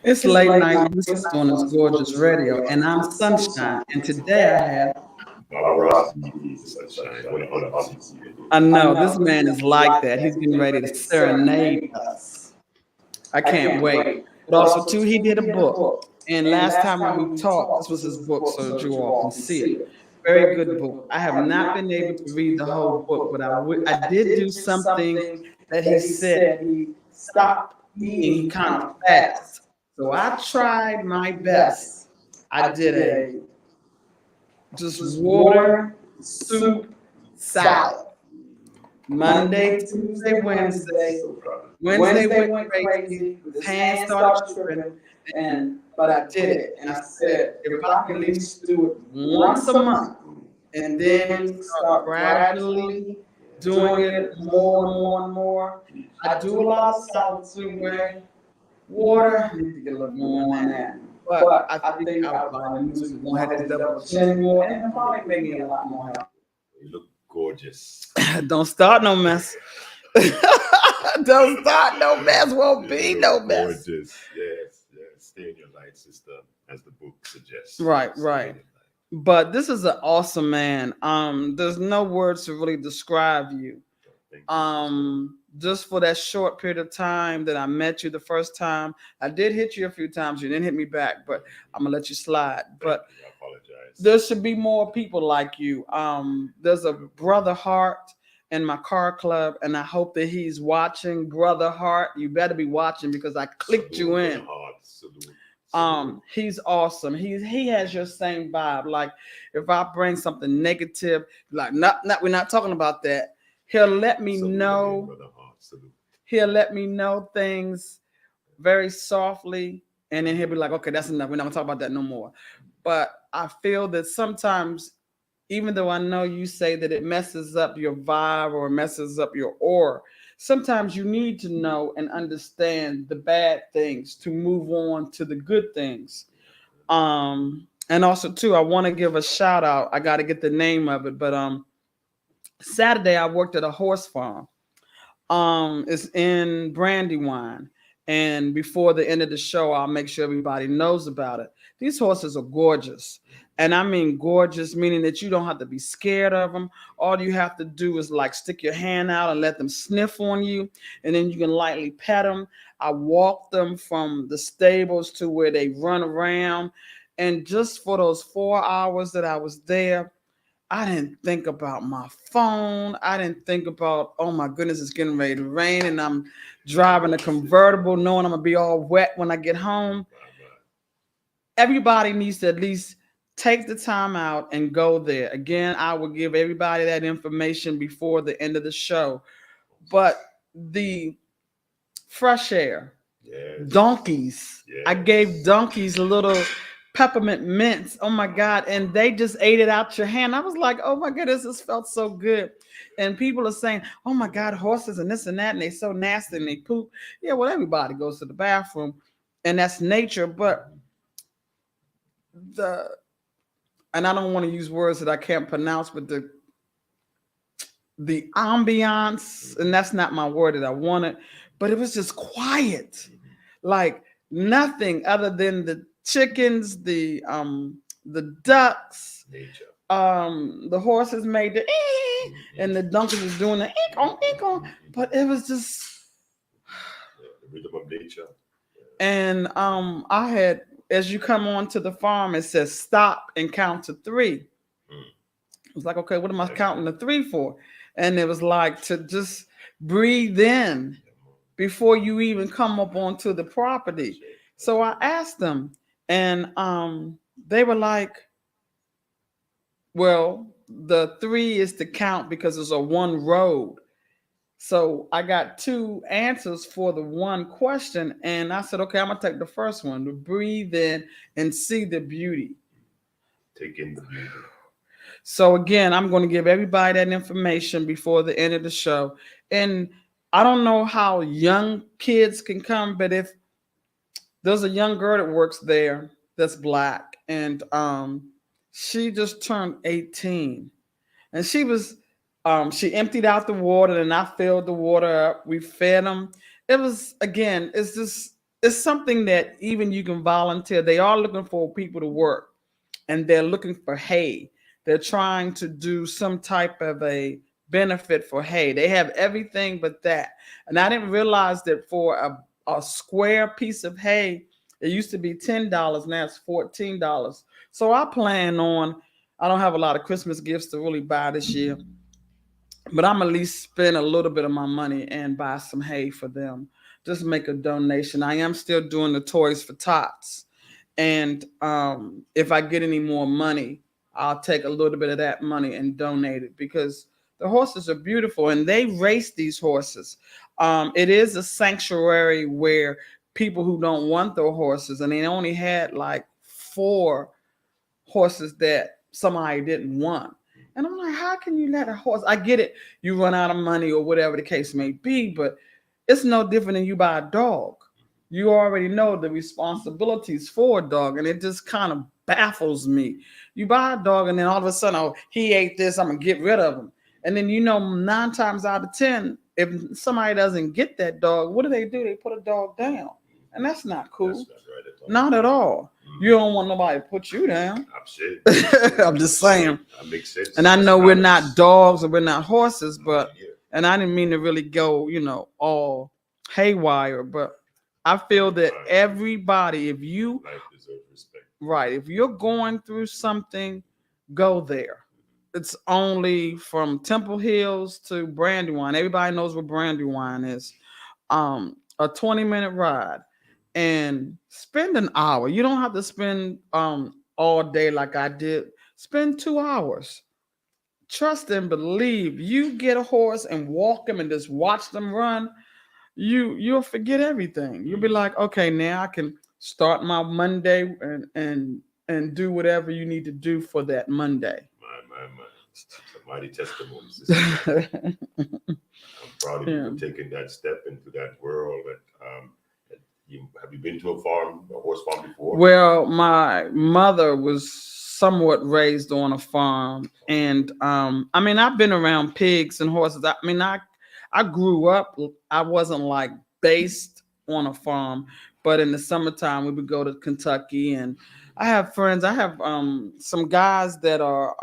It's late night music on this gorgeous radio, and I'm Sunshine. And today I have, Baba-Ras D, Sunshine. What an honor to see you today. I know this man is like that. He's getting ready to serenade us. I can't wait. But also, too, he did a book. And last time when we talked, this was his book, so that you all can see it. Very good book. I have not been able to read the whole book, but I did do something that he said he stopped eating. He kind of fast. So I tried my best. I did a just water, soup, salad. Monday, Tuesday, Wednesday. Wednesday went crazy. His hands started tripping, but I did it. And I said, if I can at least do it once a month, and then start gradually doing it more and more and more. I do a lot of salad too, Ray. Water, I need to get a little more on that. But I think I'll buy the music, won't have to double chin more, and it'll probably make me a lot more help. You look gorgeous. Don't start no mess. Don't start no mess. Won't be no mess. Gorgeous. Yes. Stay in your light, sister, as the book suggests. Right. But this is an awesome man. There's no words to really describe you. Just for that short period of time that I met you the first time, I did hit you a few times. You didn't hit me back, but I'm gonna let you slide. But I apologize. there should be more people like you. There's a Brother Hart in my car club, and I hope that he's watching. Brother Hart, you better be watching because I clicked you in. He's awesome. He has your same vibe. Like if I bring something negative, like not we're not talking about that. He'll let me know. He'll let me know things very softly, and then he'll be like, "Okay, that's enough. We're not gonna talk about that no more." But I feel that sometimes, even though I know you say that it messes up your vibe or messes up your aura, sometimes you need to know and understand the bad things to move on to the good things. And also too, I want to give a shout out. I got to get the name of it, but Saturday I worked at a horse farm. It's in Brandywine. And before the end of the show, I'll make sure everybody knows about it. These horses are gorgeous. And I mean gorgeous, meaning that you don't have to be scared of them. All you have to do is like stick your hand out and let them sniff on you. And then you can lightly pet them. I walked them from the stables to where they run around. And just for those 4 hours that I was there, I didn't think about my phone. I didn't think about, oh my goodness, it's getting ready to rain and I'm driving a convertible knowing I'm going to be all wet when I get home. Everybody needs to at least take the time out and go there. Again, I will give everybody that information before the end of the show. But the fresh air, donkeys, I gave donkeys a little peppermint mints. Oh my God. And they just ate it out your hand. I was like, oh my goodness, this felt so good. And people are saying, oh my God, horses and this and that, and they so nasty and they poop. Yeah, well, everybody goes to the bathroom and that's nature. But and I don't want to use words that I can't pronounce, but the ambiance, and that's not my word that I wanted, but it was just quiet. Like nothing other than the chickens, the ducks, nature. The horses made the and the donkeys was doing the eek-on, but it was just the rhythm of nature. And I had, as you come on to the farm, it says stop and count to 3. It was like, okay, what am I counting to 3 for? And it was like to just breathe in before you even come up onto the property. So I asked them, and they were like, well, the 3 is to count because it's a one road. So I got 2 answers for the one question. And I said, okay, I'm going to take the first one, to breathe in and see the beauty. Take in the beauty. So again, I'm going to give everybody that information before the end of the show. And I don't know how young kids can come, but if there's a young girl that works there that's Black, and she just turned 18, and she was, she emptied out the water, and I filled the water up. We fed them. It was, again, it's it's something that even you can volunteer. They are looking for people to work, and they're looking for hay. They're trying to do some type of a benefit for hay. They have everything but that. And I didn't realize that for a square piece of hay, it used to be $10, now it's $14. So I plan on, I don't have a lot of Christmas gifts to really buy this year, but I'm at least spend a little bit of my money and buy some hay for them. Just make a donation. I am still doing the Toys for Tots. And if I get any more money, I'll take a little bit of that money and donate it, because the horses are beautiful and they race these horses. It is a sanctuary where people who don't want their horses, and they only had like 4 horses that somebody didn't want. And I'm like, how can you let a horse? I get it. You run out of money or whatever the case may be, but it's no different than you buy a dog. You already know the responsibilities for a dog, and it just kind of baffles me. You buy a dog, and then all of a sudden, oh, he ate this, I'm gonna get rid of him. And then 9 times out of 10, if somebody doesn't get that dog, what do? They put a dog down, and that's not cool. That's not right at all. You don't want nobody to put you down. I'm just saying. That makes sense. And I know we're not dogs and we're not horses, but and I didn't mean to really go, all haywire, but I feel that everybody, if you right, if you're going through something, go there. It's only from Temple Hills to Brandywine. Everybody knows where Brandywine is. A 20-minute ride. And spend an hour. You don't have to spend all day like I did. Spend 2 hours. Trust and believe. You get a horse and walk them and just watch them run, you'll forget everything. You'll be like, okay, now I can start my Monday and do whatever you need to do for that Monday. My. Some mighty testimonies. I'm proud of you for taking that step into that world. Have you been to a horse farm before? Well, my mother was somewhat raised on a farm, and I've been around pigs and horses. I grew up. I wasn't like based on a farm, but in the summertime we would go to Kentucky, and I have friends. I have some guys that are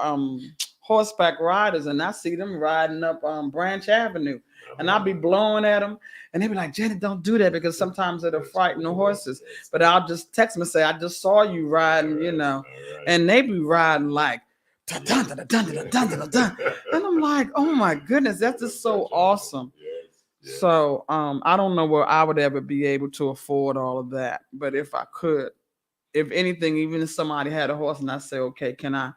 horseback riders, and I see them riding up Branch Avenue, and I'll be blowing at them. And they be like, Janet, don't do that, because sometimes it'll frighten the horses. But I'll just text them and say, I just saw you riding, and they be riding like, dun, dun, dun, dun, dun, dun, dun, dun. And I'm like, oh my goodness, that's just so awesome. So I don't know where I would ever be able to afford all of that. But if I could, if anything, even if somebody had a horse and I say, okay, can I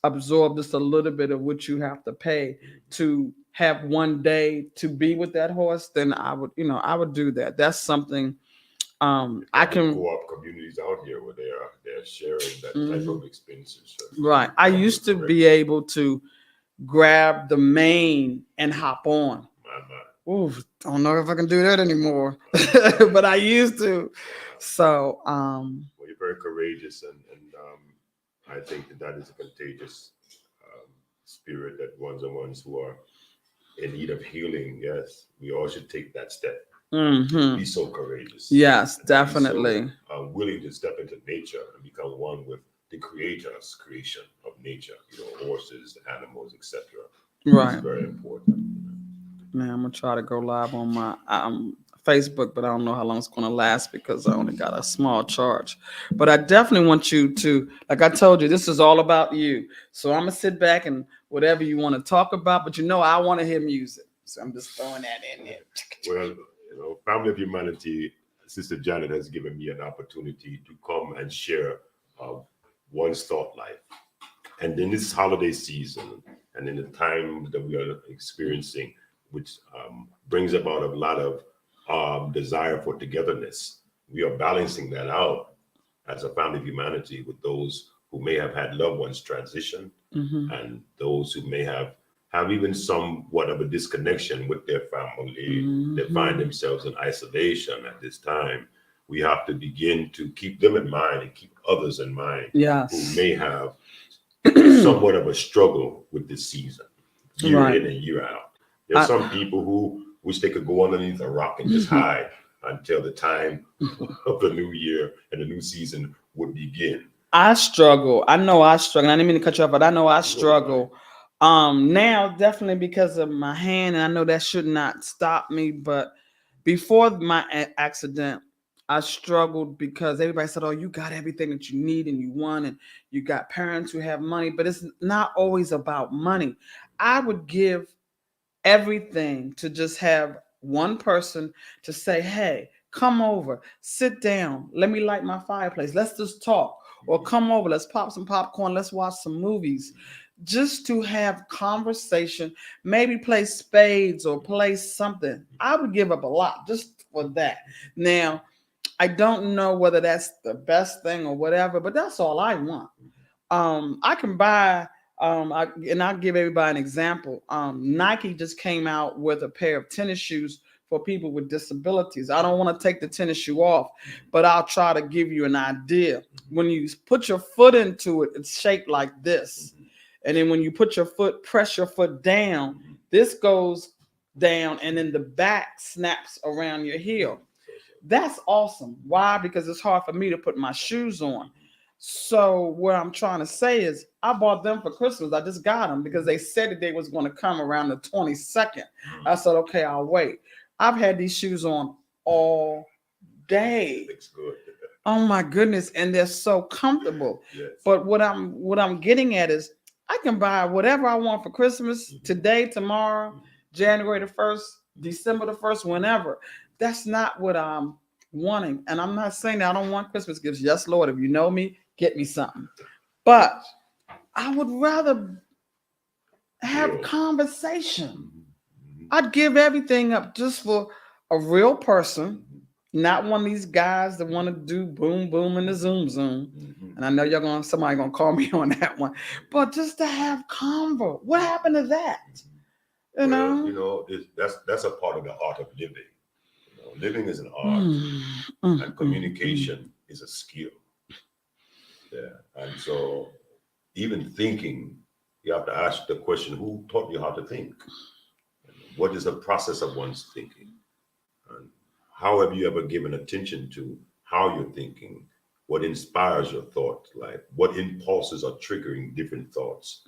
absorb just a little bit of what you have to pay to have one day to be with that horse, then I would do that. That's something I can co-op communities out here where they're sharing that type of expenses. Right. I used to be able to grab the mane and hop on. Ooh, don't know if I can do that anymore. But I used to. So well, you're very courageous, and I think that is a contagious spirit that ones who are in need of healing. Yes, we all should take that step. Be so courageous. Yes, definitely. So, willing to step into nature and become one with the Creator's creation of nature. Horses, animals, etc. Right. It's very important. Man, I'm gonna try to go live on my Facebook, but I don't know how long it's gonna last because I only got a small charge. But I definitely want you to, like I told you, this is all about you. So I'm gonna sit back and whatever you want to talk about, but I want to hear music. So I'm just throwing that in there. Well, Family of Humanity, Sister Janet has given me an opportunity to come and share one's thought life. And in this holiday season, and in the time that we are experiencing, which brings about a lot of desire for togetherness, we are balancing that out as a Family of Humanity with those who may have had loved ones transition, and those who may have even somewhat of a disconnection with their family, that find themselves in isolation at this time. We have to begin to keep them in mind and keep others in mind who may have somewhat of a struggle with this season, year in and year out. There's some people who wish they could go underneath a rock and just hide, until the time of the new year and the new season would begin? I struggle. I know I struggle. I didn't mean to cut you off, but I know I struggle. Now definitely because of my hand, and I know that should not stop me. But before my accident, I struggled because everybody said, "Oh, you got everything that you need and you want, and you got parents who have money." But it's not always about money. I would give everything to just have one person to say, "Hey, come over, sit down, let me light my fireplace, let's just talk," or "Come over, let's pop some popcorn, let's watch some movies." Just to have conversation, maybe play spades or play something. I would give up a lot just for that. Now, I don't know whether that's the best thing or whatever, but that's all I want. I can buy and I'll give everybody an example. Nike just came out with a pair of tennis shoes for people with disabilities. I don't want to take the tennis shoe off, but I'll try to give you an idea. When you put your foot into it, it's shaped like this. And then when you put your foot, press your foot down, this goes down and then the back snaps around your heel. That's awesome. Why? Because it's hard for me to put my shoes on. So what I'm trying to say is I bought them for Christmas. I just got them because they said that they was going to come around the 22nd. I said, okay, I'll wait. I've had these shoes on all day. Looks good. Oh my goodness. And they're so comfortable. Yes. But what I'm getting at is I can buy whatever I want for Christmas today, tomorrow, January the 1st, December the 1st, whenever. That's not what I'm wanting. And I'm not saying that I don't want Christmas gifts. Yes, Lord, if you know me, get me something. But I would rather have conversation. I'd give everything up just for a real person, not one of these guys that want to do boom, boom, and the zoom, zoom. And I know somebody gonna call me on that one. But just to have convo. What happened to that? That's a part of the art of living. Living is an art, and communication is a skill. Yeah, and so even thinking, you have to ask the question: who taught you how to think? What is the process of one's thinking? And how have you ever given attention to how you're thinking? What inspires your thought life? What impulses are triggering different thoughts?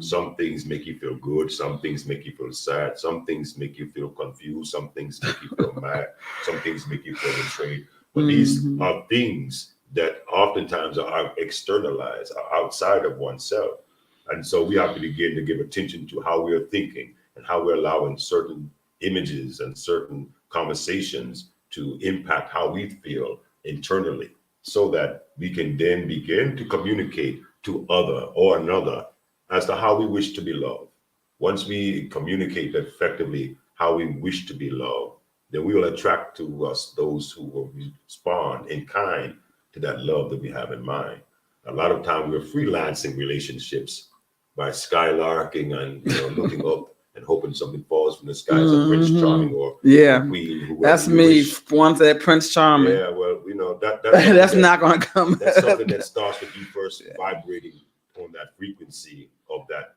Some things make you feel good. Some things make you feel sad. Some things make you feel confused. Some things make you feel mad. Some things make you feel betrayed. But these are things that oftentimes are externalized, are outside of oneself. And so we have to begin to give attention to how we're thinking and how we're allowing certain images and certain conversations to impact how we feel internally, so that we can then begin to communicate to other or another as to how we wish to be loved. Once we communicate effectively how we wish to be loved, then we will attract to us those who will respond in kind to that love that we have in mind. A lot of time we're freelancing relationships by skylarking and looking up and hoping something falls from the sky as a Prince Charming or Queen. That's me. Once that Prince Charming. Yeah, well, that's not going to come. That's something that starts with you first vibrating on that frequency of that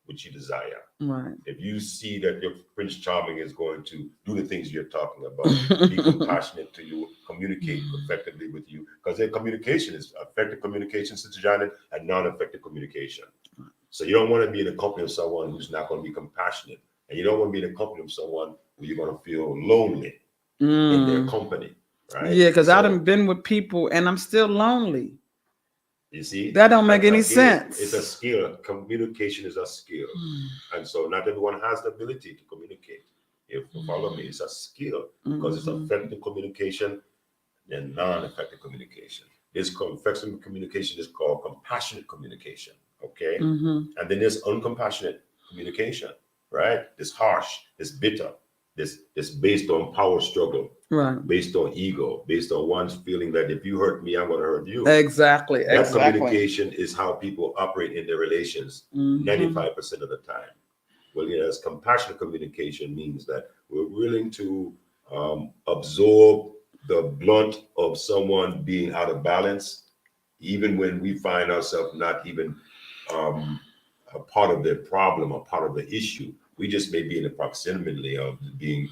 which you desire. Right. If you see that your Prince Charming is going to do the things you're talking about, be compassionate to you, communicate effectively with you, because their communication is effective communication, Sister Janet, and non-effective communication. So you don't want to be in the company of someone who's not going to be compassionate, and you don't want to be in the company of someone where you're going to feel lonely in their company, right? Yeah, because I done been with people and I'm still lonely. You see, that don't make any sense. It's a skill. Communication is a skill, and so not everyone has the ability to communicate. If you follow me, it's a skill because it's effective communication and non-effective communication. This effective communication is called compassionate communication. Okay, and then there's uncompassionate communication, right? It's harsh, it's bitter, this based on power struggle, right? Based on ego, based on one's feeling that if you hurt me, I'm going to hurt you. Exactly. That communication is how people operate in their relations 95% of the time. Well, yes, compassionate communication means that we're willing to absorb the blunt of someone being out of balance, even when we find ourselves not even a part of the problem or part of the issue. We just may be in the proximity of being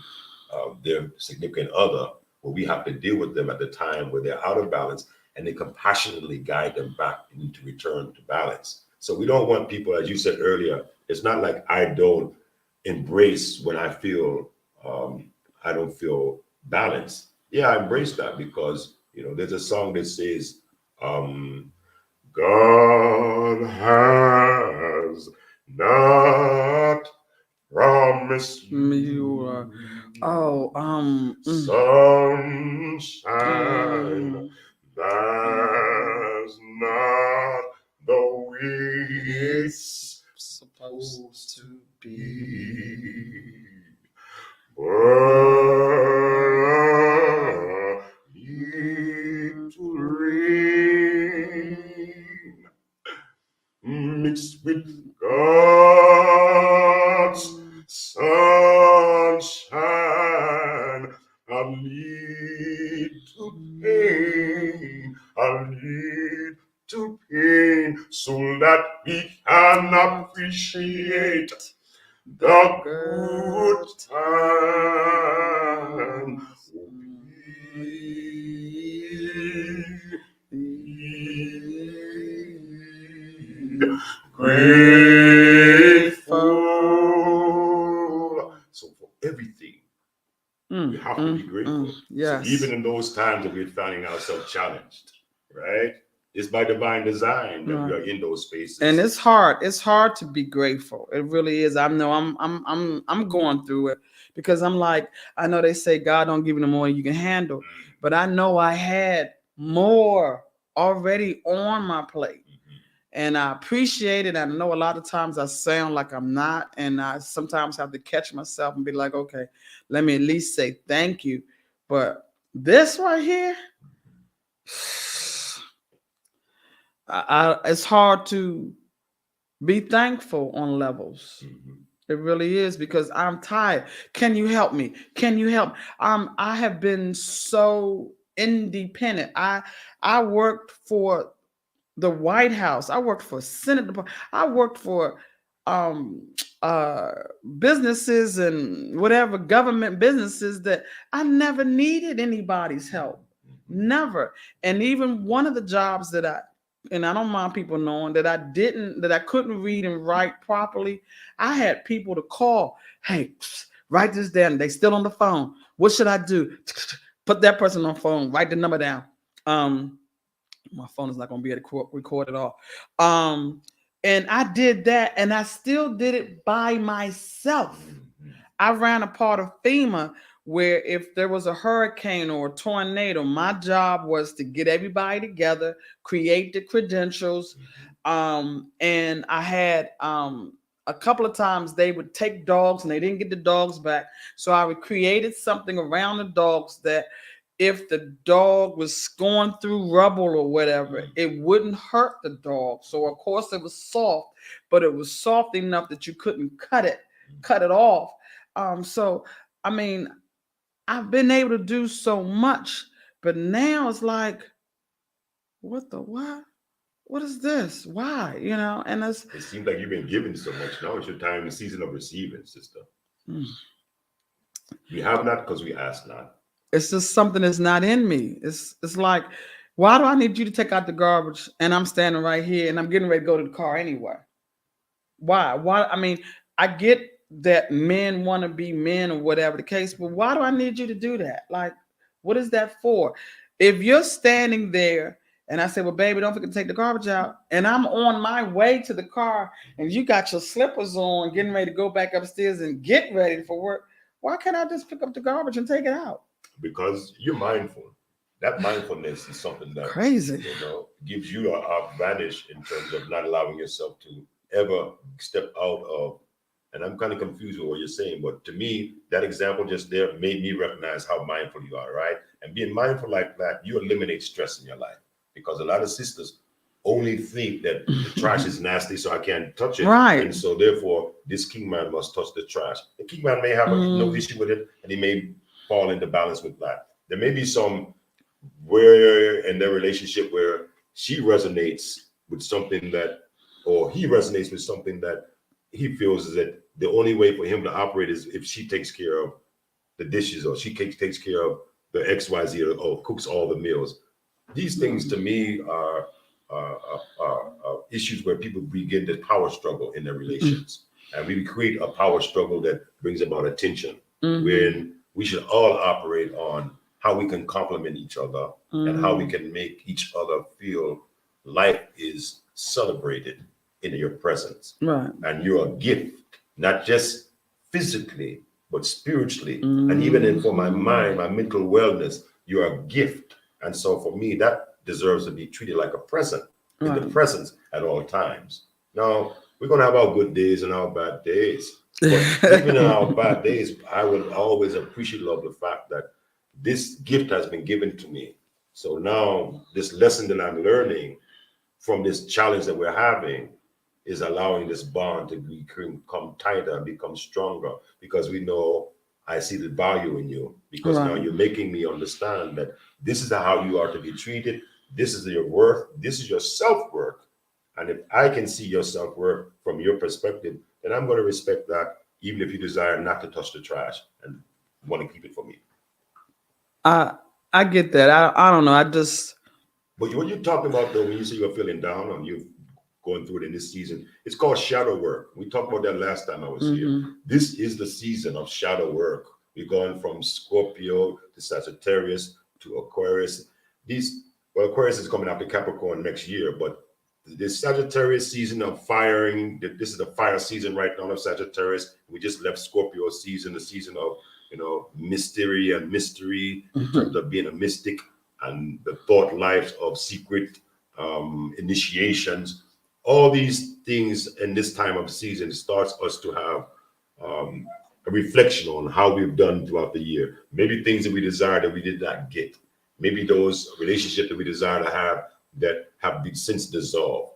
their significant other but we have to deal with them at the time where they're out of balance, and then compassionately guide them back into return to balance. So we don't want people, as you said earlier, it's not like I don't embrace when I feel I don't feel balanced. Yeah, I embrace that because there's a song that says, God has not promised You are. Oh, sunshine. That's not the way it's supposed to be. But need to rain mixed with God's sunshine. I need to pain. I need to pain so that we can appreciate the good times. Grateful. So for everything, we have to be grateful. Yes. So even in those times that we're finding ourselves challenged, right? It's by divine design that we are in those spaces. And it's hard. It's hard to be grateful. It really is. I know I'm going through it because I'm like, I know they say God don't give you the more you can handle, but I know I had more already on my plate. And I appreciate it. I know a lot of times I sound like I'm not, and I sometimes have to catch myself and be like, okay, let me at least say thank you. But this right here, it's hard to be thankful on levels. It really is because I'm tired. Can you help me? Can you help? I have been so independent. I worked for the White House. I worked for Senate Department. I worked for um businesses and whatever government businesses that I never needed anybody's help. Never. And even one of the jobs that and I don't mind people knowing that I couldn't read and write properly. I had people to call. Hey, write this down. They still on the phone. What should I do? Put that person on the phone. Write the number down. My phone is not going to be able to record it all. And I did that, and I still did it by myself. I ran a part of FEMA where if there was a hurricane or a tornado, my job was to get everybody together, create the credentials. And I had a couple of times they would take dogs and they didn't get the dogs back. So I created something around the dogs that if the dog was going through rubble or whatever, it wouldn't hurt the dog. So of course it was soft, but it was soft enough that you couldn't cut it off. So I mean, I've been able to do so much, but now it's like, what the what? What is this? Why? And it seems like you've been given so much. Now it's your time, the season of receiving, sister. We have not because we ask not. It's just something that's not in me. It's like, why do I need you to take out the garbage and I'm standing right here and I'm getting ready to go to the car anyway? Why? I mean, I get that men want to be men or whatever the case, but why do I need you to do that? Like, what is that for? If you're standing there and I say, well, baby, don't forget to take the garbage out, and I'm on my way to the car and you got your slippers on, getting ready to go back upstairs and get ready for work, why can't I just pick up the garbage and take it out? Because you're mindful. That mindfulness is something that crazy, gives you an advantage in terms of not allowing yourself to ever step out of. And I'm kind of confused with what you're saying, but to me, that example just there made me recognize how mindful you are, right? And being mindful like that, you eliminate stress in your life, because a lot of sisters only think that the trash is nasty, so I can't touch it. Right. And so therefore, this king man must touch the trash. The king man may have no issue with it, and he may fall into balance with that. There may be some where in their relationship where she resonates with something that, or he resonates with something that he feels is that the only way for him to operate is if she takes care of the dishes, or she takes care of the XYZ or cooks all the meals. These things to me are issues where people begin the power struggle in their relations. And we create a power struggle that brings about attention when we should all operate on how we can complement each other and how we can make each other feel life is celebrated in your presence. Right. And you're a gift, not just physically, but spiritually. And even for my mind, my mental wellness, you're a gift. And so for me, that deserves to be treated like a present in the presence at all times. Now, we're going to have our good days and our bad days. But even in our bad days, I will always appreciate the fact that this gift has been given to me. So now this lesson that I'm learning from this challenge that we're having is allowing this bond to become tighter and become stronger, because we know I see the value in you, because now you're making me understand that this is how you are to be treated. This is your worth. This is your self-worth. And if I can see your self-worth from your perspective, then I'm going to respect that, even if you desire not to touch the trash and want to keep it for me. I get that. I don't know. But what you're talking about, though, when you say you're feeling down and you're going through it in this season, it's called shadow work. We talked about that last time I was here. This is the season of shadow work. We're going from Scorpio to Sagittarius to Aquarius. Aquarius is coming after Capricorn next year, but this Sagittarius season of firing, this is the fire season right now of Sagittarius. We just left Scorpio season, the season of, mystery in terms of being a mystic, and the thought lives of secret initiations. All these things in this time of season starts us to have a reflection on how we've done throughout the year. Maybe things that we desire that we did not get. Maybe those relationships that we desire to have that have been since dissolved.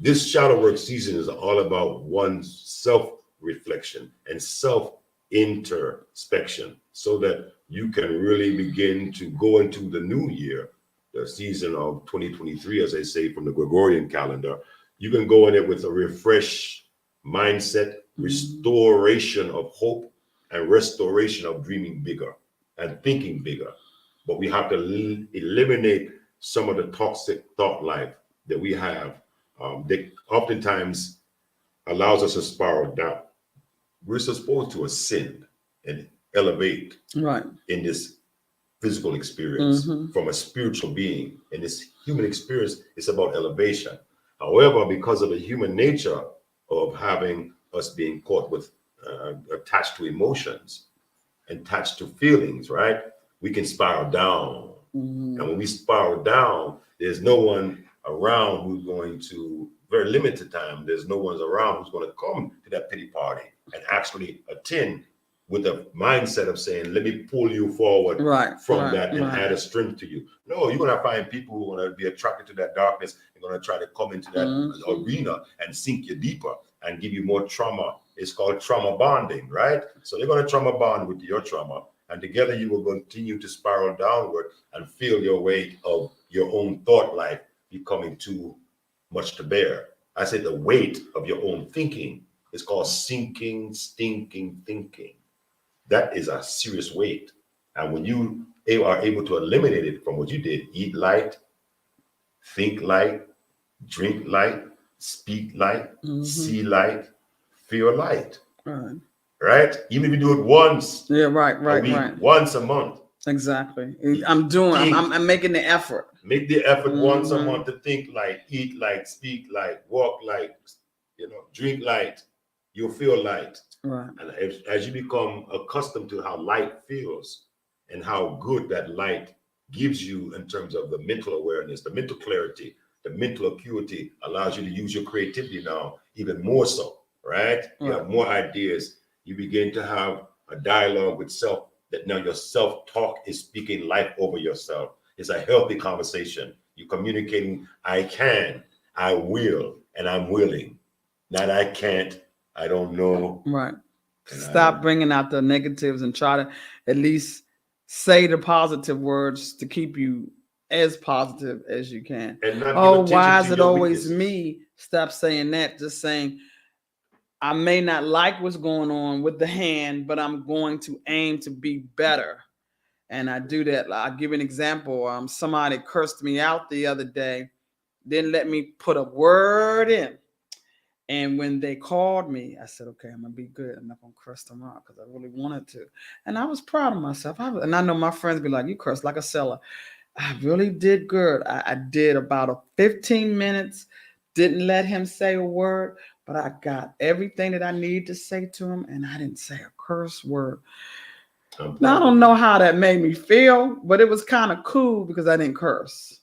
This shadow work season is all about one's self-reflection and self-introspection, so that you can really begin to go into the new year, the season of 2023, as I say, from the Gregorian calendar. You can go in it with a refreshed mindset, restoration of hope, and restoration of dreaming bigger and thinking bigger. But we have to eliminate some of the toxic thought life that we have that oftentimes allows us to spiral down. We're supposed to ascend and elevate in this physical experience from a spiritual being. And this human experience is about elevation. However, because of the human nature of having us being caught with attached to emotions, attached to feelings, right? We can spiral down. And when we spiral down, there's no one around who's going to, very limited time, there's no one around who's going to come to that pity party and actually attend with a mindset of saying, let me pull you forward from that and add a strength to you. No, you're going to find people who are going to be attracted to that darkness and going to try to come into that arena and sink you deeper and give you more trauma. It's called trauma bonding, right? So they're going to trauma bond with your trauma. And together you will continue to spiral downward and feel your weight of your own thought life becoming too much to bear. I said the weight of your own thinking is called sinking, stinking thinking. That is a serious weight. And when you are able to eliminate it from what you did, eat light, think light, drink light, speak light, see light, feel light. Right? Even if you do it once. Once a month. Exactly. I'm making the effort. Make the effort once a month to think light, eat light, speak light, walk light, drink light. You'll feel light. Right. And as you become accustomed to how light feels and how good that light gives you in terms of the mental awareness, the mental clarity, the mental acuity, allows you to use your creativity now even more so, right? You have more ideas. You begin to have a dialogue with self, that now your self-talk is speaking life over yourself. It's a healthy conversation. You're communicating, I can, I will, and I'm willing. Not I can't, I don't know. Right. Stop bringing out the negatives and try to at least say the positive words to keep you as positive as you can. Why is it always me? Stop saying that. Just saying, I may not like what's going on with the hand, but I'm going to aim to be better. And I do that. I'll give you an example. Somebody cursed me out the other day, didn't let me put a word in. And when they called me, I said, okay, I'm going to be good. I'm not going to curse them out because I really wanted to. And I was proud of myself. And I know my friends be like, you curse like a seller. I really did good. I did about a 15 minutes, didn't let him say a word, but I got everything that I needed to say to him, and I didn't say a curse word. Now, I don't know how that made me feel, but it was kind of cool because I didn't curse.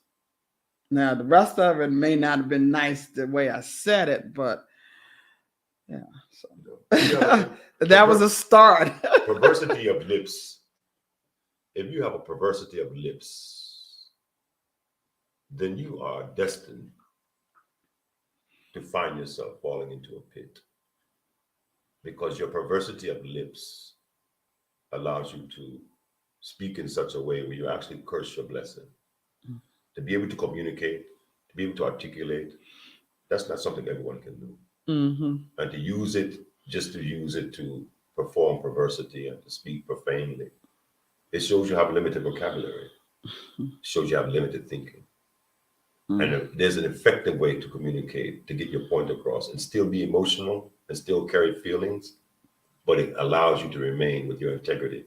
Now, the rest of it may not have been nice the way I said it, but yeah. So. That was a start. Perversity of lips. If you have a perversity of lips, then you are destined to find yourself falling into a pit, because your perversity of lips allows you to speak in such a way where you actually curse your blessing. To be able to communicate, to be able to articulate, that's not something everyone can do. And to use it, just to use it to perform perversity and to speak profanely, it shows you have limited vocabulary. It shows you have limited thinking. And there's an effective way to communicate, to get your point across and still be emotional and still carry feelings, but it allows you to remain with your integrity.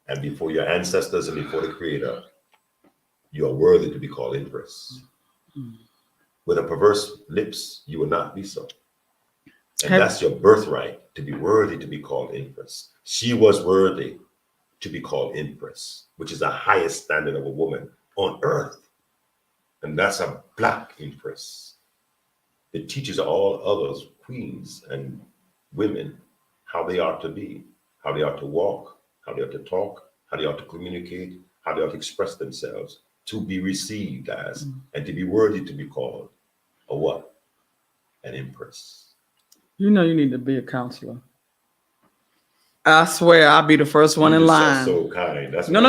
And before your ancestors and before the Creator, you are worthy to be called Empress. With a perverse lips, you will not be so. And that's your birthright, to be worthy to be called Empress. She was worthy to be called Empress, which is the highest standard of a woman on earth. And that's a Black Empress. It teaches all others, queens and women, how they are to be, how they are to walk, how they are to talk, how they are to communicate, how they are to express themselves, to be received as, and to be worthy to be called a what? An Empress. You know you need to be a counselor. I swear I'll be the first one in line. So kind. That's no.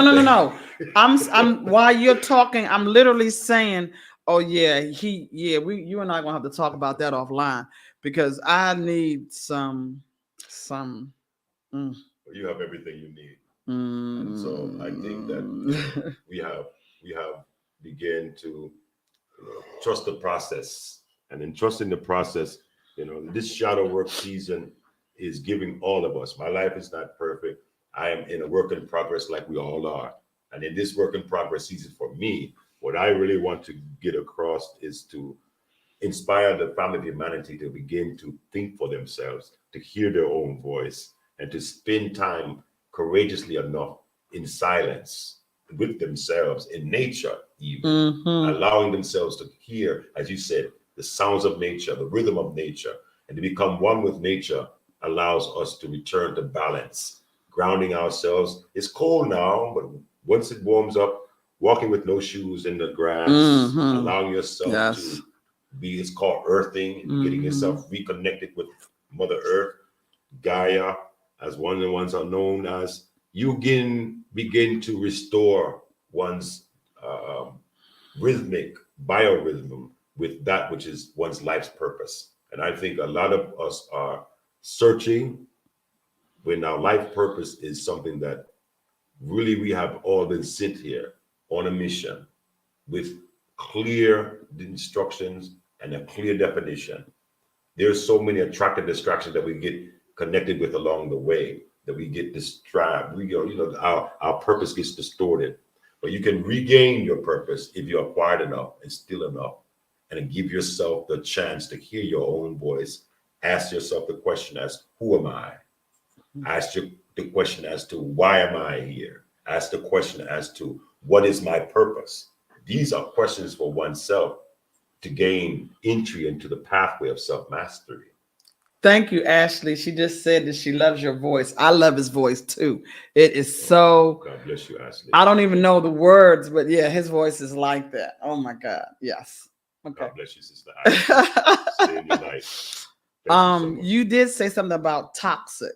I'm while you're talking, I'm literally saying, oh yeah, you and I are gonna have to talk about that offline, because I need some You have everything you need. And so I think that we have begun to trust the process. And in trusting the process, this shadow work season is giving all of us. My life is not perfect. I am in a work in progress, like we all are. And in this work in progress season for me, what I really want to get across is to inspire the family of humanity to begin to think for themselves, to hear their own voice, and to spend time courageously enough in silence with themselves, in nature even, allowing themselves to hear, as you said, the sounds of nature, the rhythm of nature, and to become one with nature allows us to return to balance, grounding ourselves. It's cold now, but once it warms up, walking with no shoes in the grass, allowing yourself to be, it's called earthing, getting yourself reconnected with Mother Earth, Gaia, as one of the ones are known as. You begin to restore one's rhythmic biorhythm with that which is one's life's purpose. And I think a lot of us are searching when our life purpose is something that really we have all been sent here on a mission with clear instructions and a clear definition. There's so many attractive distractions that we get connected with along the way, that we get distracted. Our purpose gets distorted. But you can regain your purpose if you're quiet enough and still enough, and give yourself the chance to hear your own voice. Ask yourself the question as, who am I? Ask the question as to, why am I here? Ask the question as to, what is my purpose? These are questions for oneself to gain entry into the pathway of self-mastery. Thank you, Ashley. She just said that she loves your voice. I love his voice too. It is so. God bless you, Ashley. I don't even know the words, but yeah, his voice is like that. Oh my God. Yes. Okay. God bless you, Sister Ashley. Stay in your life. You did say something about toxic.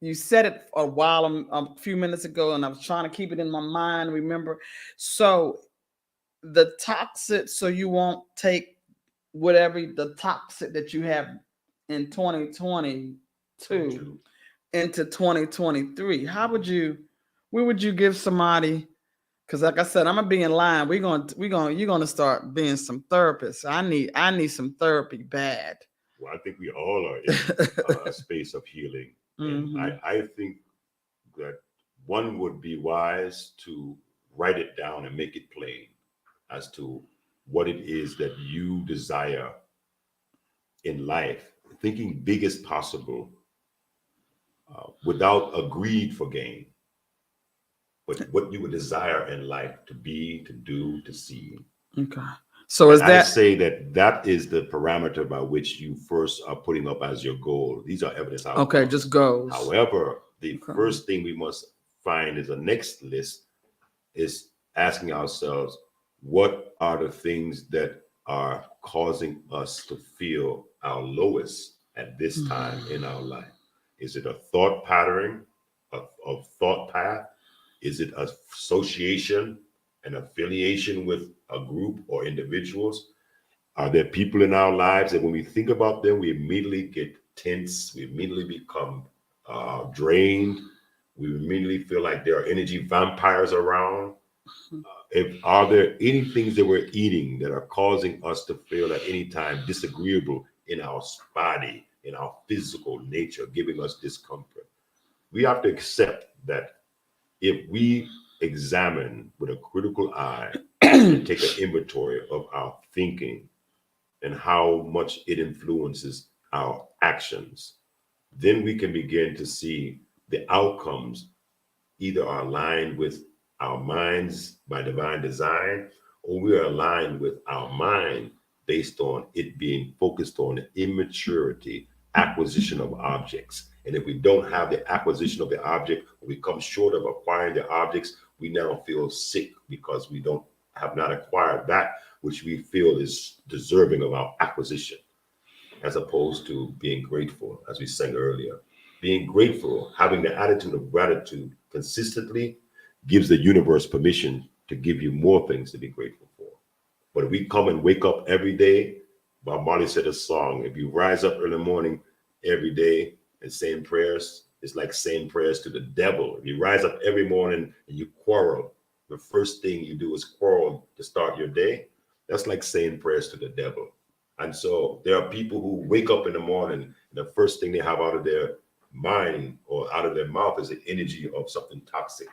You said it a few minutes ago, and I was trying to keep it in my mind. Remember, so the toxic, so you won't take whatever the toxic that you have in 2020 into 2023? Where would you give somebody? Because like I said, I'm gonna be in line. You're gonna start being some therapists. I need some therapy bad. Well, I think we all are in a space of healing. And I think that one would be wise to write it down and make it plain as to what it is that you desire in life, thinking big as possible, without a greed for gain, but what you would desire in life to be, to do, to see. Okay. So is that, I say that is the parameter by which you first are putting up as your goal. These are evidence outcomes. Okay, just goals. However, the first thing we must find is the next list is asking ourselves, what are the things that are causing us to feel our lowest at this time in our life? Is it a thought pattern, of thought path? Is it association and affiliation with a group or individuals? Are there people in our lives that when we think about them, we immediately get tense, we immediately become drained, we immediately feel like there are energy vampires around? Are there any things that we're eating that are causing us to feel at any time disagreeable in our body, in our physical nature, giving us discomfort? We have to accept that if we examine with a critical eye and take an inventory of our thinking and how much it influences our actions, then we can begin to see the outcomes either are aligned with our minds by divine design, or we are aligned with our mind based on it being focused on the immaturity acquisition of objects. And if we don't have the acquisition of the object, we come short of acquiring the objects, we now feel sick because we have not acquired that which we feel is deserving of our acquisition, as opposed to being grateful, as we sang earlier. Being grateful, having the attitude of gratitude consistently gives the universe permission to give you more things to be grateful for. But if we come and wake up every day, Bob Marley said a song, if you rise up early morning every day and saying prayers, it's like saying prayers to the devil. If you rise up every morning and you quarrel, the first thing you do is quarrel to start your day, that's like saying prayers to the devil. And so there are people who wake up in the morning and the first thing they have out of their mind or out of their mouth is the energy of something toxic,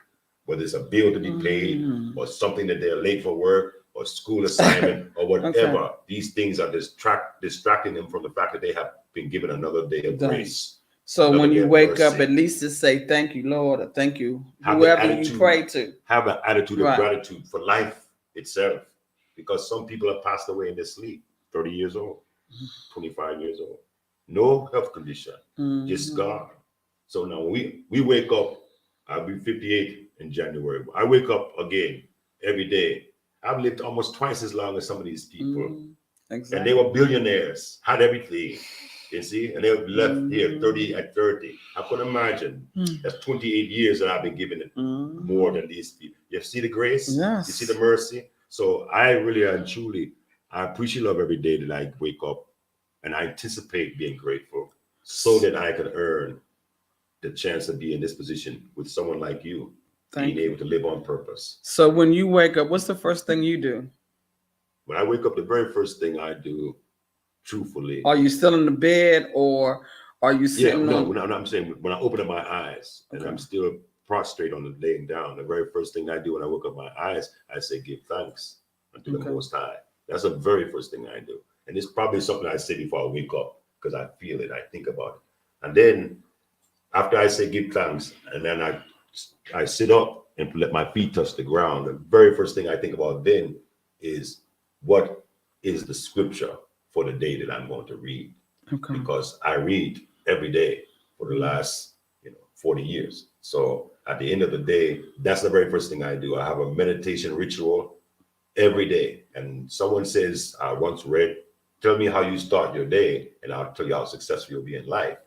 whether it's a bill to be paid or something that they're late for work or school assignment or whatever. Okay. These things are distracting them from the fact that they have been given another day of grace. So when you wake up, at least to say, thank you, Lord, or thank you, whoever you pray to. Have an attitude of gratitude for life itself, because some people have passed away in their sleep, 30 years old, 25 years old. No health condition, just God. So now we wake up, I'll be 58 in January. I wake up again every day. I've lived almost twice as long as some of these people. Exactly. And they were billionaires, had everything, you see, and they were left here 30 at 30. I could imagine that's 28 years that I've been giving it more than these people. You see the grace? Yes. You see the mercy? So I really and truly, I appreciate love every day that I wake up, and I anticipate being grateful so that I can earn the chance to be in this position with someone like you, being able to live on purpose. So when you wake up, what's the first thing you do? When I wake up, the very first thing I do, truthfully. Are you still in the bed or are you sitting I'm saying when I open up my eyes and I'm still prostrate on the laying down, the very first thing I do when I wake up my eyes, I say, give thanks unto the Most High. That's the very first thing I do. And it's probably something I say before I wake up because I feel it, I think about it. And then after I say give thanks, and then I sit up and let my feet touch the ground, the very first thing I think about then is what is the scripture for the day that I'm going to read. Okay. Because I read every day for the last 40 years. So at the end of the day, that's the very first thing I do. I have a meditation ritual every day. And someone says, I once read, tell me how you start your day, and I'll tell you how successful you'll be in life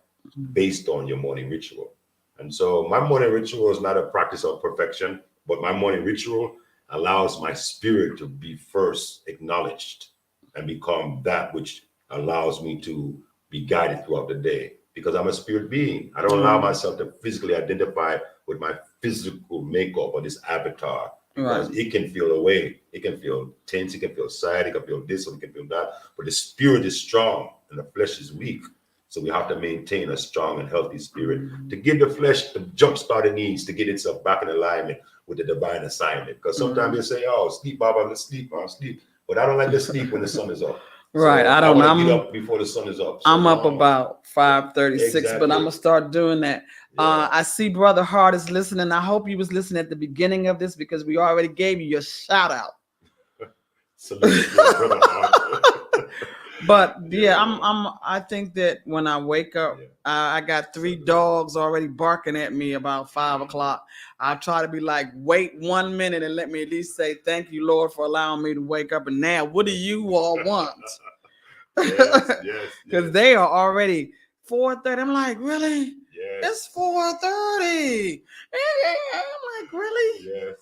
based on your morning ritual. And so my morning ritual is not a practice of perfection, but my morning ritual allows my spirit to be first acknowledged and become that which allows me to be guided throughout the day. because I'm a spirit being. I don't allow myself to physically identify with my physical makeup or this avatar, because it can feel away. It can feel tense. It can feel sad. It can feel this, or it can feel that. But the spirit is strong and the flesh is weak. So we have to maintain a strong and healthy spirit to give the flesh the jumpstart it needs to get itself back in alignment with the divine assignment. Because sometimes you say, "Oh, sleep, Baba, let's sleep, I'll sleep." But I don't like to sleep when the sun is up. Right. So I don't know. I want to get up before the sun is up. So I'm up about 5:36, but I'm gonna start doing that. I see Brother Hart is listening. I hope you was listening at the beginning of this, because we already gave you your shout out. Salute Brother Hart. But I think that when I wake up, I got 3 dogs already barking at me about 5 o'clock. I try to be like, wait 1 minute and let me at least say, thank you, Lord, for allowing me to wake up. And now, what do you all want? Because they are already 4:30. I'm like, really? It's 4:30. I'm like, really? Yes.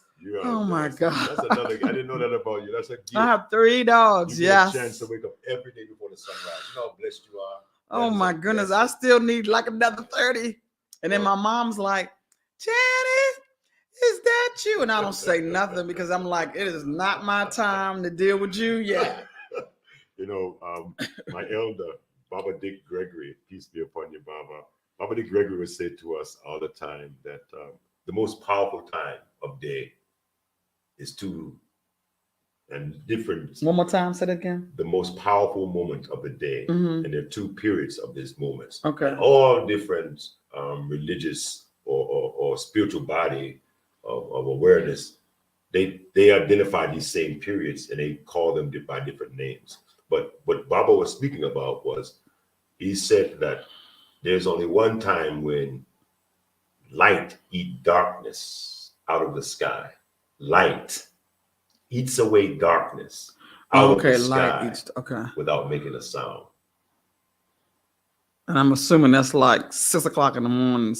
Oh my God. That's another. I didn't know that about you. That's a gift. I have 3 dogs. You get a chance to wake up every day before the sunrise. You know how blessed you are. Oh my goodness. I still need like another 30. And then my mom's like, Janet, is that you? And I don't say nothing, because I'm like, it is not my time to deal with you yet. You know, my elder, Baba Dick Gregory, peace be upon you, Baba. Baba Dick Gregory would say to us all the time that the most powerful time of day is different. One more time, say it again. The most powerful moment of the day, and there are 2 periods of these moments. Okay. And all different religious or spiritual body of awareness, they identify these same periods and they call them by different names. But what Baba was speaking about was, he said that there's only one time when light eats darkness out of the sky. Light eats away darkness out of the sky without making a sound. And I'm assuming that's like 6 o'clock in the morning.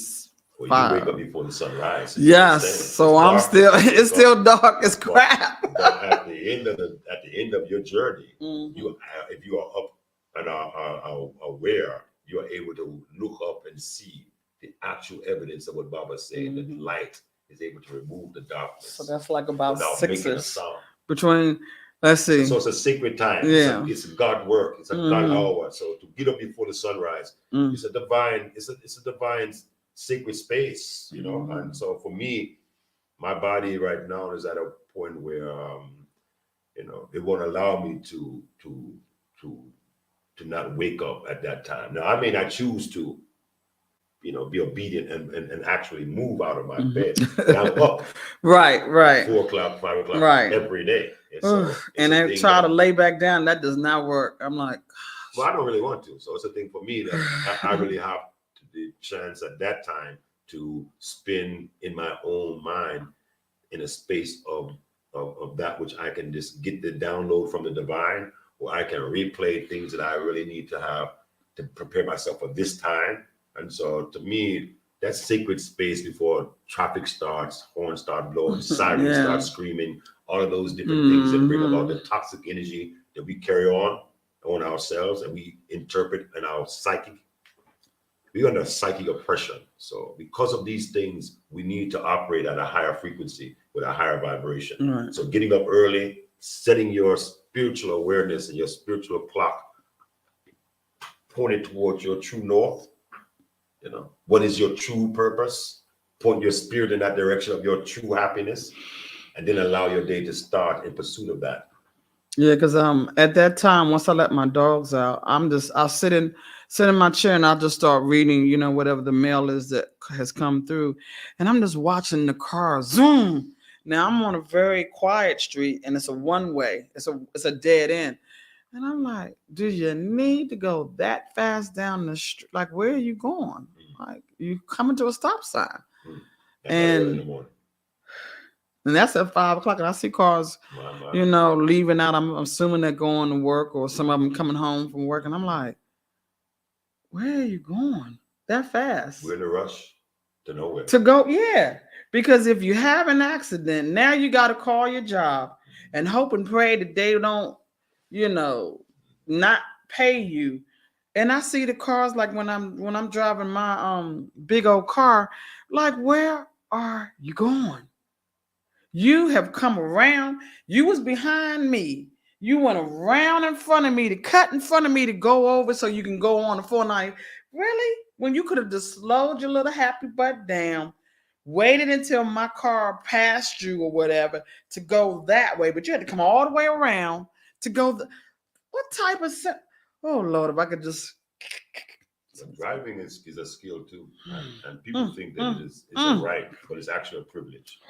Well, you wake up before the sunrise. Yes, so it's still dark as crap. But at the end of your journey, if you are up and are aware, you are able to look up and see the actual evidence of what Baba's saying, that light is able to remove the darkness. So that's like about 6 between. Let's see. So it's a sacred time. Yeah, it's a God work. It's a God hour. So to get up before the sunrise, it's a divine. It's a divine sacred space, you know. And so for me, my body right now is at a point where you know, it won't allow me to not wake up at that time. Now I may not choose to, you know, be obedient and actually move out of my bed. But I'm up right 4 o'clock, 5 o'clock every day. And I try to lay back down. That does not work. I'm like, well, I don't really want to. So it's a thing for me that I really have the chance at that time to spin in my own mind in a space of that which I can just get the download from the divine, or I can replay things that I really need to have to prepare myself for this time. And so to me, that sacred space before traffic starts, horns start blowing, sirens start screaming, all of those different things that bring about the toxic energy that we carry on ourselves and we interpret in our psychic. We're under psychic oppression. So because of these things, we need to operate at a higher frequency with a higher vibration. Right. So getting up early, setting your spiritual awareness and your spiritual clock pointed towards your true north. You know, what is your true purpose? Point your spirit in that direction of your true happiness, and then allow your day to start in pursuit of that. Yeah, because at that time, once I let my dogs out, I'll sit in my chair and I'll just start reading, you know, whatever the mail is that has come through, and I'm just watching the car zoom. Now I'm on a very quiet street and it's a one-way. It's a dead end. And I'm like, do you need to go that fast down the street? Like, where are you going? Like, you coming to a stop sign. And that's at 5 o'clock. And I see cars, you know, leaving out. I'm assuming they're going to work, or some of them coming home from work. And I'm like, where are you going that fast? We're in a rush to nowhere. To go, yeah. Because if you have an accident, now you got to call your job and hope and pray that they don't, you know, not pay you. And I see the cars like when I'm driving my big old car, like where are you going? You have come around. You was behind me. You went around in front of me to cut in front of me to go over so you can go on the 490. Really? When you could have just slowed your little happy butt down, waited until my car passed you or whatever to go that way, but you had to come all the way around to go. What type of oh Lord, if I could just. But driving is a skill too, and people think that it's a right, but it's actually a privilege.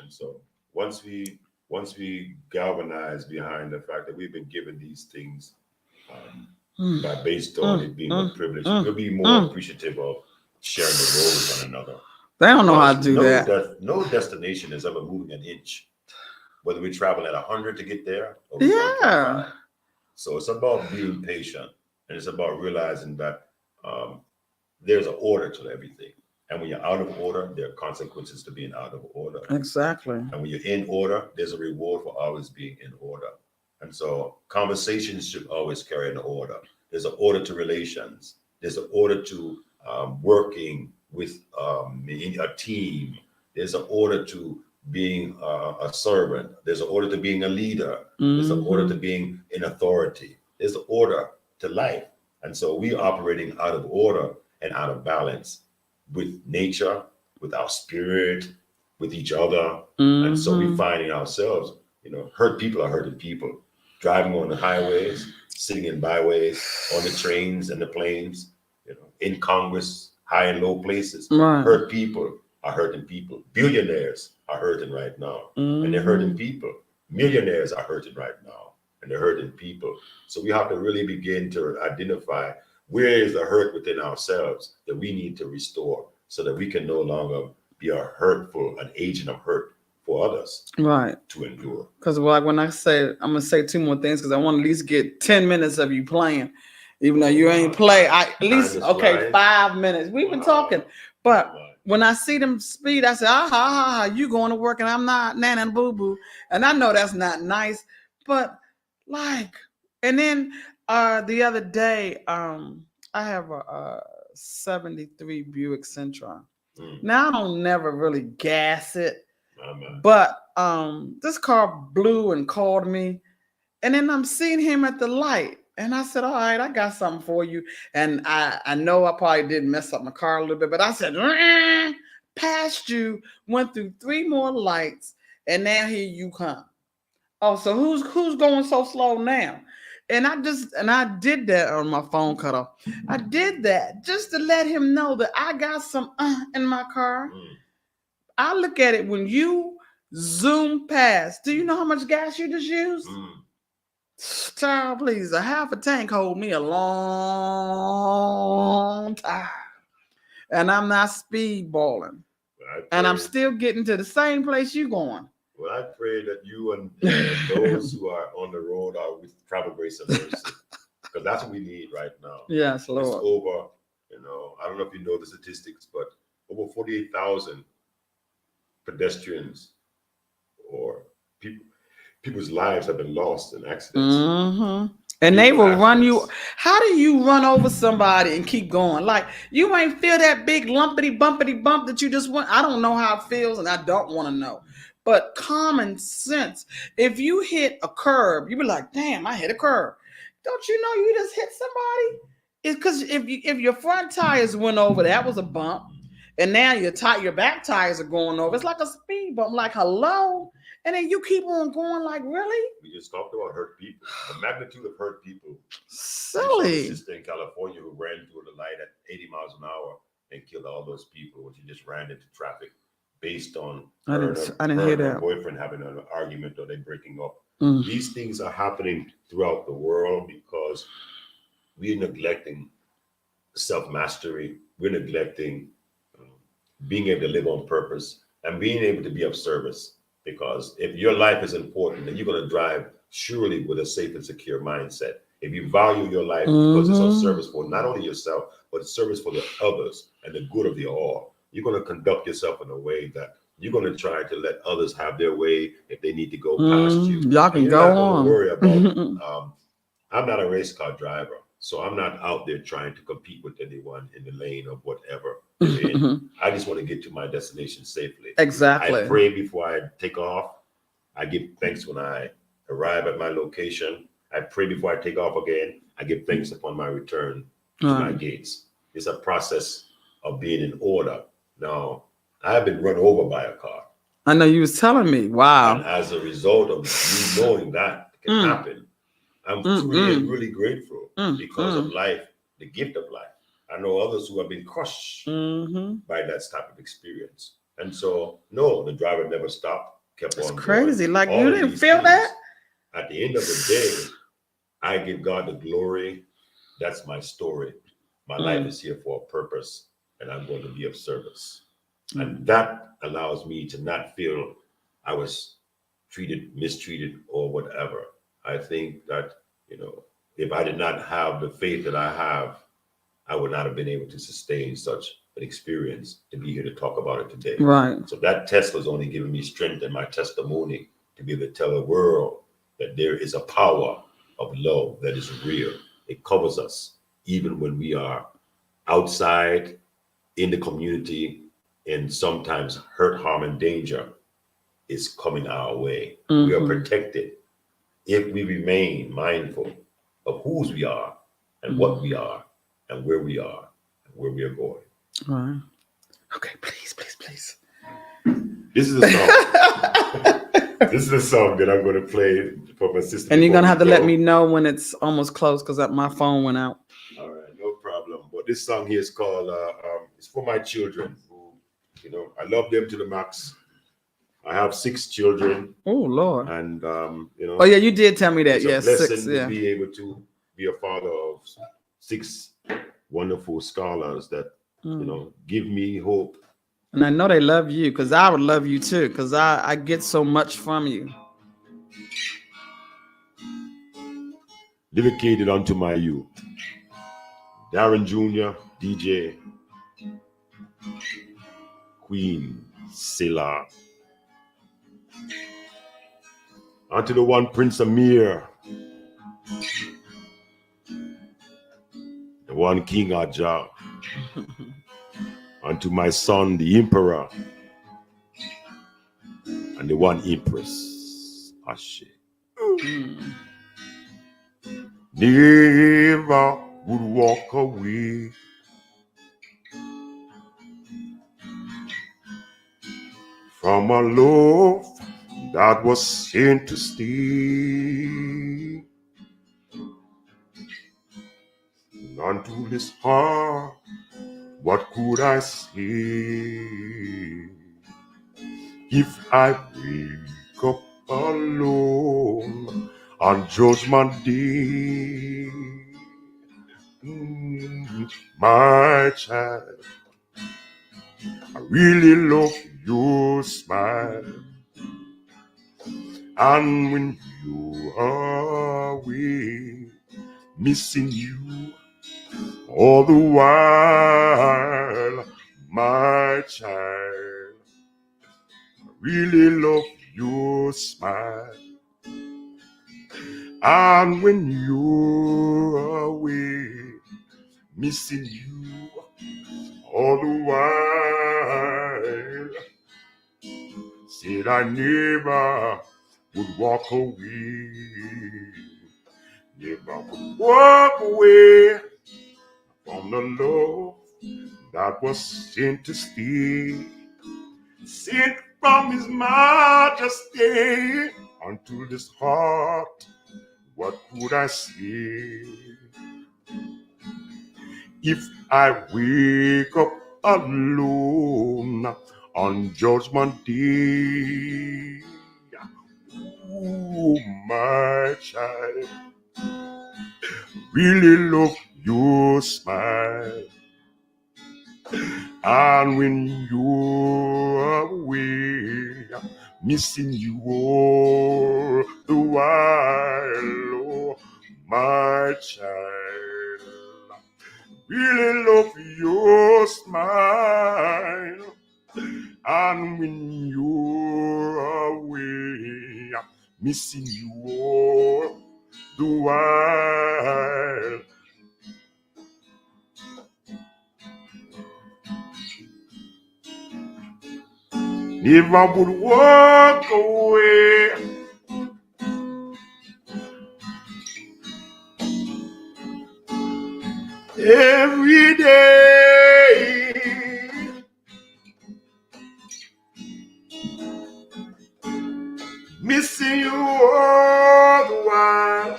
And so once we galvanize behind the fact that we've been given these things based on it being a privilege, we'll be more appreciative of sharing the road with one another. They don't know how to do that. No destination is ever moving an inch, whether we travel at 100 to get there or yeah. So it's about being patient, and it's about realizing that there's an order to everything. And when you're out of order, there are consequences to being out of order. Exactly. And when you're in order, there's a reward for always being in order. And so conversations should always carry an order. There's an order to relations. There's an order to working with a team. There's an order to being a servant. There's an order to being a leader. There's an order to being in authority. There's an order to life. And so we are operating out of order and out of balance with nature, with our spirit, with each other. And so we're finding ourselves, hurt people are hurting people, driving on the highways, sitting in byways, on the trains and the planes, in Congress, high and low places. Right. Hurt people are hurting people. Billionaires are hurting right now, and they're hurting people. Millionaires are hurting right now, and they're hurting people. So we have to really begin to identify where is the hurt within ourselves that we need to restore so that we can no longer be a hurtful, an agent of hurt for others. Right. To endure. Because like when I say, I'm going to say two more things because I want to at least get 10 minutes of you playing. Even though you ain't play, at least, okay, 5 minutes. We've been talking. But when I see them speed, I say, you going to work and I'm not, nana and boo-boo. And I know that's not nice. But and then the other day, I have a 73 Buick Centron. Now I don't never really gas it, but this car blew and called me, and then I'm seeing him at the light, and I said, "All right, I got something for you." And I know I probably did mess up my car a little bit, but I said, "Past you," went through 3 more lights, and now here you come. Oh, so who's going so slow now? And I did that on my phone cut off. I did that just to let him know that I got some in my car. I look at it when you zoom past. Do you know how much gas you just used? Child, please, a half a tank hold me a long time. And I'm not speedballing. And I'm still getting to the same place you going. Well, I pray that you and those who are on the road are with travel grace and mercy, because that's what we need right now. Yes, Lord. It's over, I don't know if you know the statistics, but over 48,000 pedestrians or people's lives have been lost in accidents. And they will run you. How do you run over somebody and keep going? Like, you ain't feel that big lumpity bumpity bump that you just went. I don't know how it feels, and I don't want to know. But common sense, if you hit a curb, you be like, damn, I hit a curb. Don't you know you just hit somebody? It's because if your front tires went over, that was a bump. And now your back tires are going over. It's like a speed bump, like, hello? And then you keep on going, like, really? We just talked about hurt people. The magnitude of hurt people. Silly. A sister in California who ran through the light at 80 miles an hour and killed all those people when she just ran into traffic. Based on I didn't hear that. Her boyfriend having an argument or they breaking up. These things are happening throughout the world because we're neglecting self-mastery. We're neglecting being able to live on purpose and being able to be of service. Because if your life is important, then you're going to drive surely with a safe and secure mindset. If you value your life because it's of service for not only yourself, but it's service for the others and the good of the all. You're going to conduct yourself in a way that you're going to try to let others have their way if they need to go past you. Y'all can go on. Worry about. I'm not a race car driver. So I'm not out there trying to compete with anyone in the lane of whatever they're in. I just want to get to my destination safely. Exactly. I pray before I take off. I give thanks when I arrive at my location. I pray before I take off again. I give thanks upon my return to my gates. It's a process of being in order. Now, I have been run over by a car. I know you was telling me. Wow. And as a result of me knowing that can happen, I'm really grateful because of life, the gift of life. I know others who have been crushed by that type of experience. And so, no, the driver never stopped, kept on going. Crazy. Like, you didn't feel that? At the end of the day, I give God the glory. That's my story. My life is here for a purpose, and I'm going to be of service. And that allows me to not feel I was mistreated, or whatever. I think that, if I did not have the faith that I have, I would not have been able to sustain such an experience to be here to talk about it today. Right. So that test was only giving me strength in my testimony to be able to tell the world that there is a power of love that is real. It covers us even when we are outside in the community, and sometimes hurt, harm, and danger is coming our way. We are protected if we remain mindful of whose we are and what we are and where we are and where we are going. All right. Okay, please. This is a song. This is a song that I'm going to play for my sister. And you're going to have to let me know when it's almost close, because my phone went out. All right, no problem. But this song here is called, it's for my children who, I love them to the max. I have 6 children. Oh, Lord. And, Oh, yeah, you did tell me that. It's yes, a blessing 6, to be able to be a father of 6 wonderful scholars that, give me hope. And I know they love you, because I would love you too, because I get so much from you. Dedicated unto my youth. Darren Jr., DJ, Queen, Silla. Unto the one Prince Amir, the one King Aja. Unto my son, the Emperor, and the one Empress, Ashe. Never would walk away from a love that was sent to stay. Unto this heart, what could I say? If I wake up alone on Judgment Day, my child, I really love your smile. And when you are away, missing you all the while, my child, I really love your smile. And when you're away, missing you all the while, said I never would walk away, never would walk away from the love that was sent to stay, sent from His Majesty unto this heart. What could I say? If I wake up alone on Judgment Day, oh, my child, really love your smile. And when you're away, missing you all the while, oh, my child, really love your smile. And when you're away, missing you all the while, never would walk away. Every day, missing you all the while.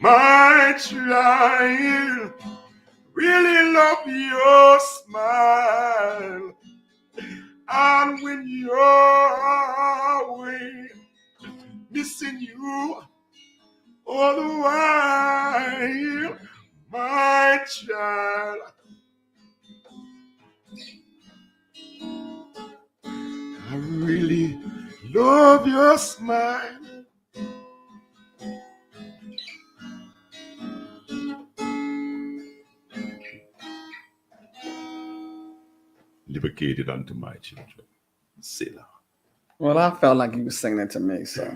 My child, really love your smile. And when you're away, missing you all the while, my child. I really love your smile. Dedicated unto my children. Selah. Well, I felt like you were singing it to me, so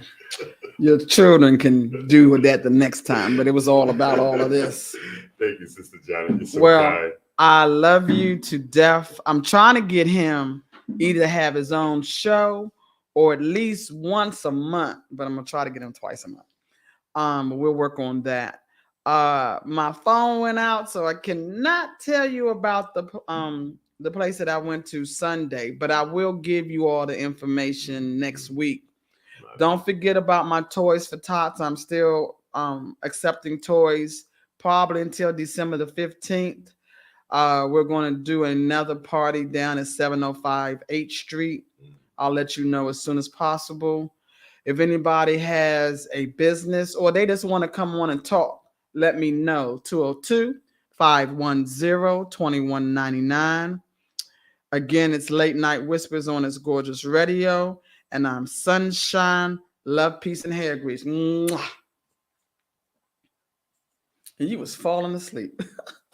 your children can do that the next time. But it was all about all of this. Thank you, Sister Janet. You're so Well, kind. I love you to death. I'm trying to get him either have his own show or at least once a month, but I'm gonna try to get him twice a month. We'll work on that. My phone went out, so I cannot tell you about the place that I went to Sunday, but I will give you all the information next week. Don't forget about my Toys for Tots. I'm still accepting toys probably until December the 15th. We're going to do another party down at 705 H Street. I'll let you know as soon as possible. If anybody has a business or they just want to come on and talk, let me know. 202-510-2199. Again, it's Late Night Whispers on This Gorgeous Radio. And I'm Sunshine, Love, Peace, and Hair Grease. Mwah. And you was falling asleep.